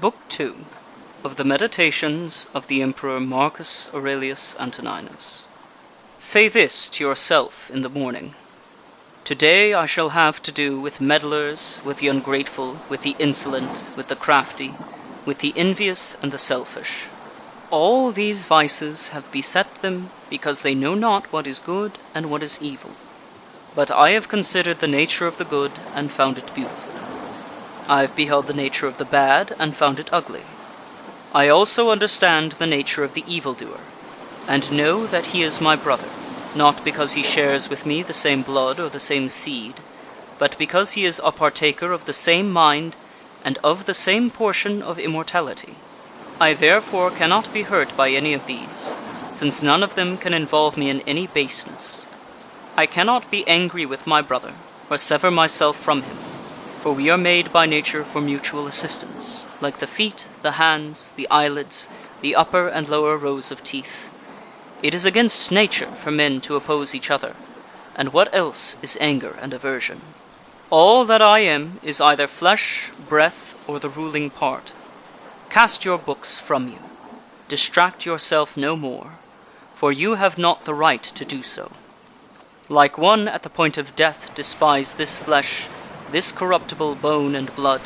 Book 2 of the Meditations of the Emperor Marcus Aurelius Antoninus. Say this to yourself in the morning: Today I shall have to do with meddlers, with the ungrateful, with the insolent, with the crafty, with the envious and the selfish. All these vices have beset them because they know not what is good and what is evil. But I have considered the nature of the good and found it beautiful. I have beheld the nature of the bad and found it ugly. I also understand the nature of the evildoer, and know that he is my brother, not because he shares with me the same blood or the same seed, but because he is a partaker of the same mind and of the same portion of immortality. I therefore cannot be hurt by any of these, since none of them can involve me in any baseness. I cannot be angry with my brother, or sever myself from him, for we are made by nature for mutual assistance, like the feet, the hands, the eyelids, the upper and lower rows of teeth. It is against nature for men to oppose each other, and what else is anger and aversion? All that I am is either flesh, breath, or the ruling part. Cast your books from you. Distract yourself no more, for you have not the right to do so. Like one at the point of death, despise this flesh, this corruptible bone and blood,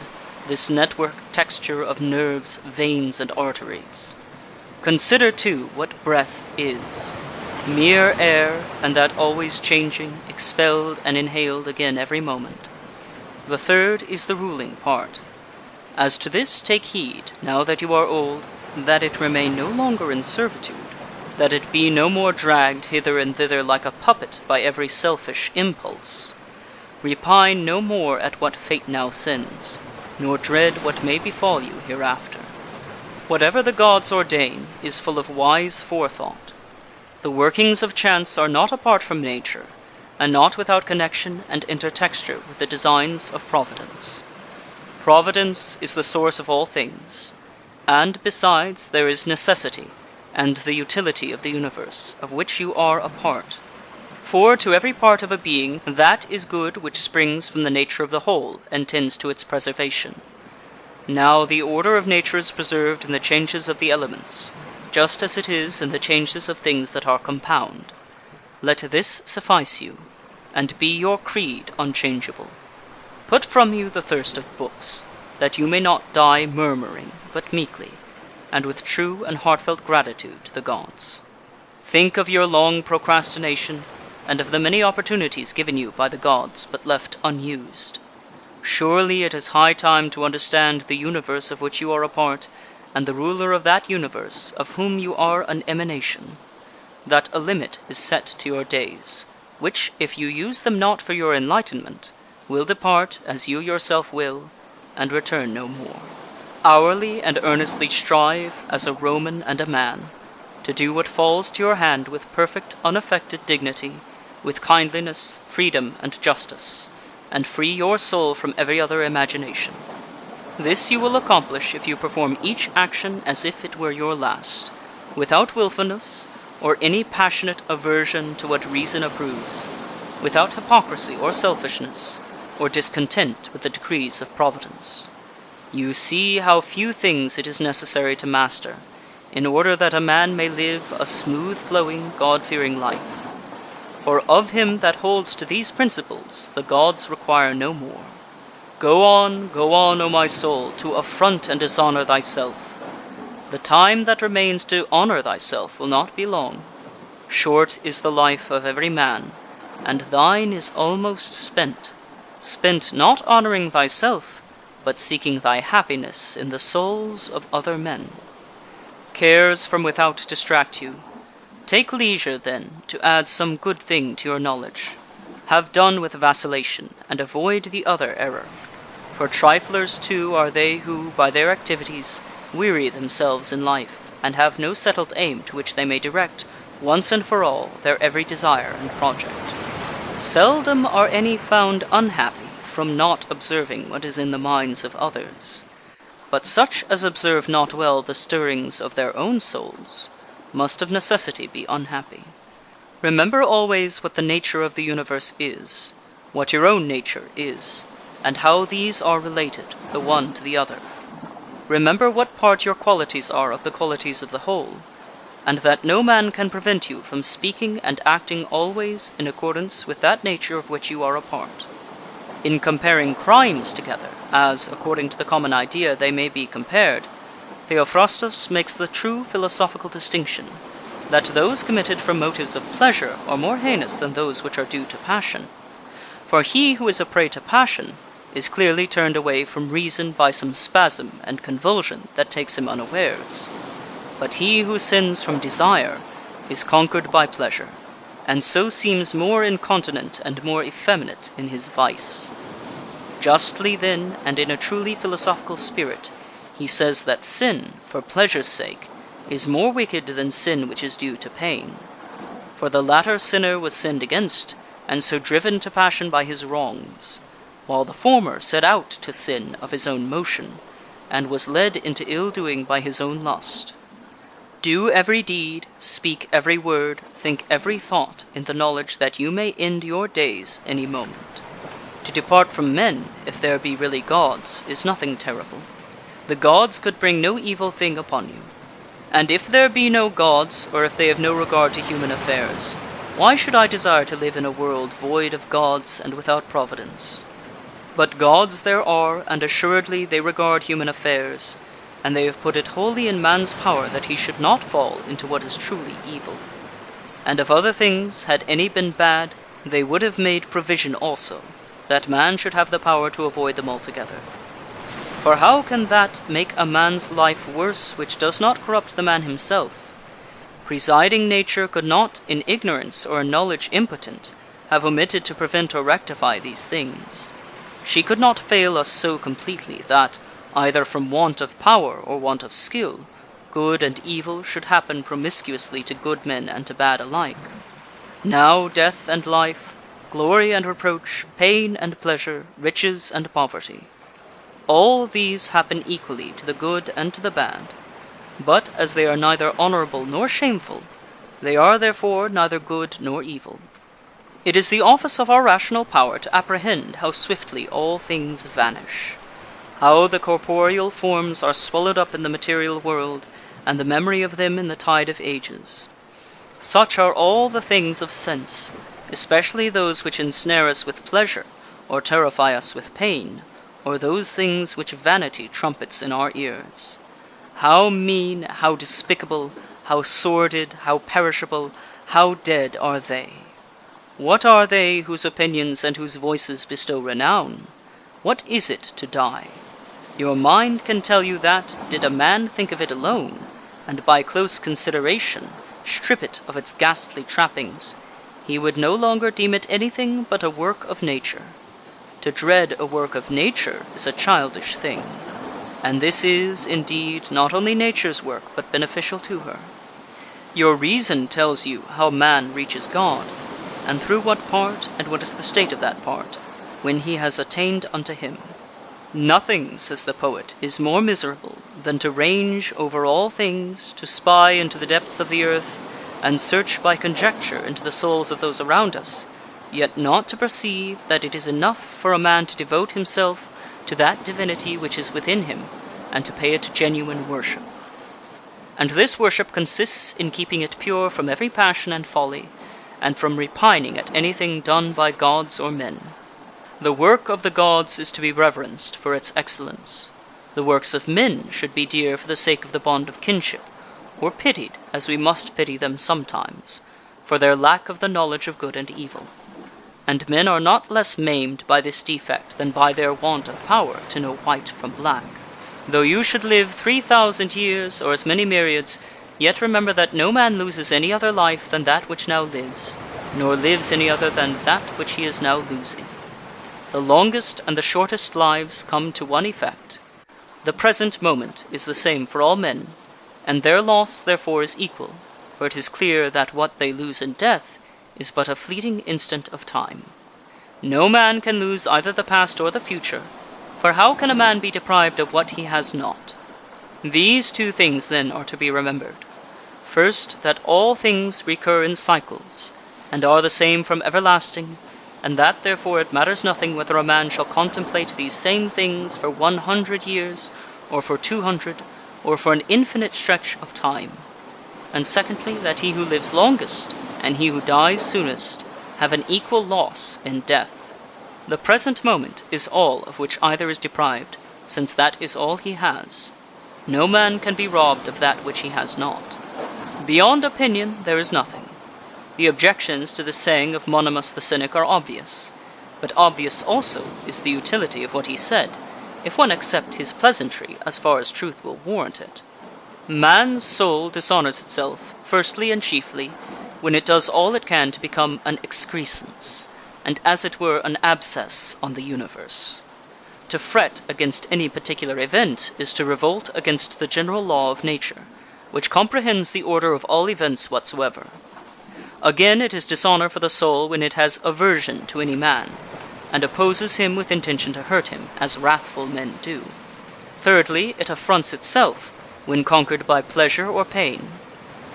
this network texture of nerves, veins, and arteries. Consider, too, what breath is. Mere air, and that always changing, expelled and inhaled again every moment. The third is the ruling part. As to this take heed, now that you are old, that it remain no longer in servitude, that it be no more dragged hither and thither like a puppet by every selfish impulse. Repine no more at what fate now sends, nor dread what may befall you hereafter. Whatever the gods ordain is full of wise forethought. The workings of chance are not apart from nature, and not without connection and intertexture with the designs of Providence. Providence is the source of all things, and besides there is necessity, and the utility of the universe, of which you are a part. For to every part of a being that is good which springs from the nature of the whole, and tends to its preservation. Now the order of nature is preserved in the changes of the elements, just as it is in the changes of things that are compound. Let this suffice you, and be your creed unchangeable. Put from you the thirst of books, that you may not die murmuring, but meekly, and with true and heartfelt gratitude to the gods. Think of your long procrastination, and of the many opportunities given you by the gods, but left unused. Surely it is high time to understand the universe of which you are a part, and the ruler of that universe, of whom you are an emanation. That a limit is set to your days, which, if you use them not for your enlightenment, will depart, as you yourself will, and return no more. Hourly and earnestly strive, as a Roman and a man, to do what falls to your hand with perfect unaffected dignity, with kindliness, freedom, and justice, and free your soul from every other imagination. This you will accomplish if you perform each action as if it were your last, without willfulness, or any passionate aversion to what reason approves, without hypocrisy or selfishness, or discontent with the decrees of Providence. You see how few things it is necessary to master, in order that a man may live a smooth-flowing, God-fearing life. For of him that holds to these principles the gods require no more. Go on, O my soul, to affront and dishonor thyself. The time that remains to honor thyself will not be long. Short is the life of every man, and thine is almost spent. Spent not honoring thyself, but seeking thy happiness in the souls of other men. Cares from without distract you. Take leisure, then, to add some good thing to your knowledge. Have done with vacillation, and avoid the other error. For triflers, too, are they who, by their activities, weary themselves in life, and have no settled aim to which they may direct, once and for all, their every desire and project. Seldom are any found unhappy from not observing what is in the minds of others. But such as observe not well the stirrings of their own souls, must of necessity be unhappy. Remember always what the nature of the universe is, what your own nature is, and how these are related, the one to the other. remember what part your qualities are of the qualities of the whole, and that no man can prevent you from speaking and acting always in accordance with that nature of which you are a part. In comparing crimes together, as, according to the common idea, they may be compared, Theophrastus makes the true philosophical distinction, that those committed from motives of pleasure are more heinous than those which are due to passion. For he who is a prey to passion is clearly turned away from reason by some spasm and convulsion that takes him unawares. But he who sins from desire is conquered by pleasure, and so seems more incontinent and more effeminate in his vice. Justly then, and in a truly philosophical spirit, he says that sin, for pleasure's sake, is more wicked than sin which is due to pain. For the latter sinner was sinned against, and so driven to passion by his wrongs, while the former set out to sin of his own motion, and was led into ill-doing by his own lust. Do every deed, speak every word, think every thought, in the knowledge that you may end your days any moment. To depart from men, if there be really gods, is nothing terrible. The gods could bring no evil thing upon you. And if there be no gods, or if they have no regard to human affairs, why should I desire to live in a world void of gods and without providence? But gods there are, and assuredly they regard human affairs, and they have put it wholly in man's power that he should not fall into what is truly evil. And of other things, had any been bad, they would have made provision also, that man should have the power to avoid them altogether. For how can that make a man's life worse which does not corrupt the man himself? Presiding nature could not, in ignorance or in knowledge impotent, have omitted to prevent or rectify these things. She could not fail us so completely that, either from want of power or want of skill, good and evil should happen promiscuously to good men and to bad alike. Now death and life, glory and reproach, pain and pleasure, riches and poverty, all these happen equally to the good and to the bad. But as they are neither honorable nor shameful, they are therefore neither good nor evil. It is the office of our rational power to apprehend how swiftly all things vanish, how the corporeal forms are swallowed up in the material world, and the memory of them in the tide of ages. Such are all the things of sense, especially those which ensnare us with pleasure, or terrify us with pain, or those things which vanity trumpets in our ears. How mean, how despicable, how sordid, how perishable, how dead are they! What are they whose opinions and whose voices bestow renown? What is it to die? Your mind can tell you that, did a man think of it alone, and by close consideration strip it of its ghastly trappings, he would no longer deem it anything but a work of nature. To dread a work of nature is a childish thing, and this is, indeed, not only nature's work, but beneficial to her. Your reason tells you how man reaches God, and through what part, and what is the state of that part, when he has attained unto him. Nothing, says the poet, is more miserable than to range over all things, to spy into the depths of the earth, and search by conjecture into the souls of those around us, yet not to perceive that it is enough for a man to devote himself to that divinity which is within him, and to pay it genuine worship. And this worship consists in keeping it pure from every passion and folly, and from repining at anything done by gods or men. The work of the gods is to be reverenced for its excellence. The works of men should be dear for the sake of the bond of kinship, or pitied, as we must pity them sometimes, for their lack of the knowledge of good and evil. And men are not less maimed by this defect than by their want of power to know white from black. Though you should live 3,000 years, or as many myriads, yet remember that no man loses any other life than that which now lives, nor lives any other than that which he is now losing. The longest and the shortest lives come to one effect. The present moment is the same for all men, and their loss therefore is equal, for it is clear that what they lose in death is but a fleeting instant of time. No man can lose either the past or the future, for how can a man be deprived of what he has not? These two things then are to be remembered. First, that all things recur in cycles, and are the same from everlasting, and that therefore it matters nothing whether a man shall contemplate these same things for 100 years, or for 200, or for an infinite stretch of time. And secondly, that he who lives longest, and he who dies soonest, have an equal loss in death. The present moment is all of which either is deprived, since that is all he has. No man can be robbed of that which he has not. Beyond opinion there is nothing. The objections to the saying of Monimus the Cynic are obvious, but obvious also is the utility of what he said, if one accept his pleasantry as far as truth will warrant it. Man's soul dishonors itself, firstly and chiefly, when it does all it can to become an excrescence, and as it were an abscess on the universe. To fret against any particular event is to revolt against the general law of nature, which comprehends the order of all events whatsoever. Again, it is dishonor for the soul when it has aversion to any man, and opposes him with intention to hurt him, as wrathful men do. Thirdly, it affronts itself when conquered by pleasure or pain.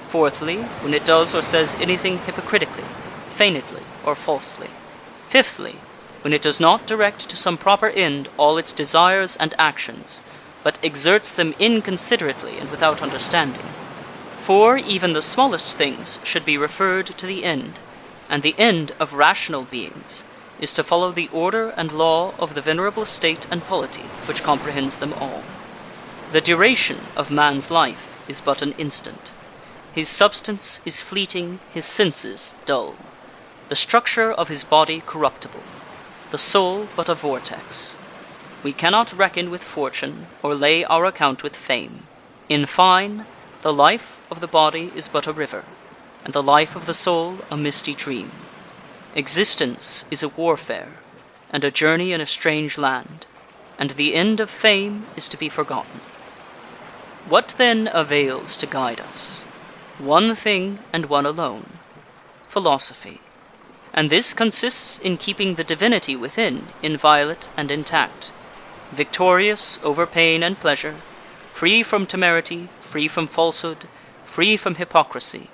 Fourthly, when it does or says anything hypocritically, feignedly, or falsely. Fifthly, when it does not direct to some proper end all its desires and actions, but exerts them inconsiderately and without understanding. For even the smallest things should be referred to the end, and the end of rational beings is to follow the order and law of the venerable state and polity which comprehends them all. The duration of man's life is but an instant. His substance is fleeting, his senses dull, the structure of his body corruptible, the soul but a vortex. We cannot reckon with fortune, or lay our account with fame. In fine, the life of the body is but a river, and the life of the soul a misty dream. Existence is a warfare, and a journey in a strange land, and the end of fame is to be forgotten. What then avails to guide us? One thing and one alone, philosophy, and this consists in keeping the divinity within inviolate and intact, victorious over pain and pleasure, free from temerity, free from falsehood, free from hypocrisy,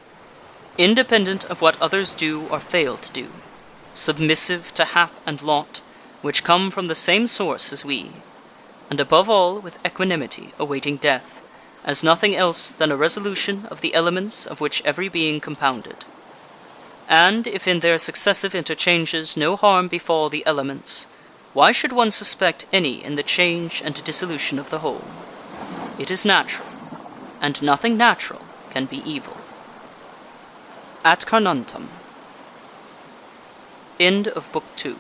independent of what others do or fail to do, submissive to hap and lot, which come from the same source as we, and above all with equanimity awaiting death, as nothing else than a resolution of the elements of which every being compounded. And if in their successive interchanges no harm befall the elements, why should one suspect any in the change and dissolution of the whole? It is natural, and nothing natural can be evil. Ad Carnuntum. End of Book 2.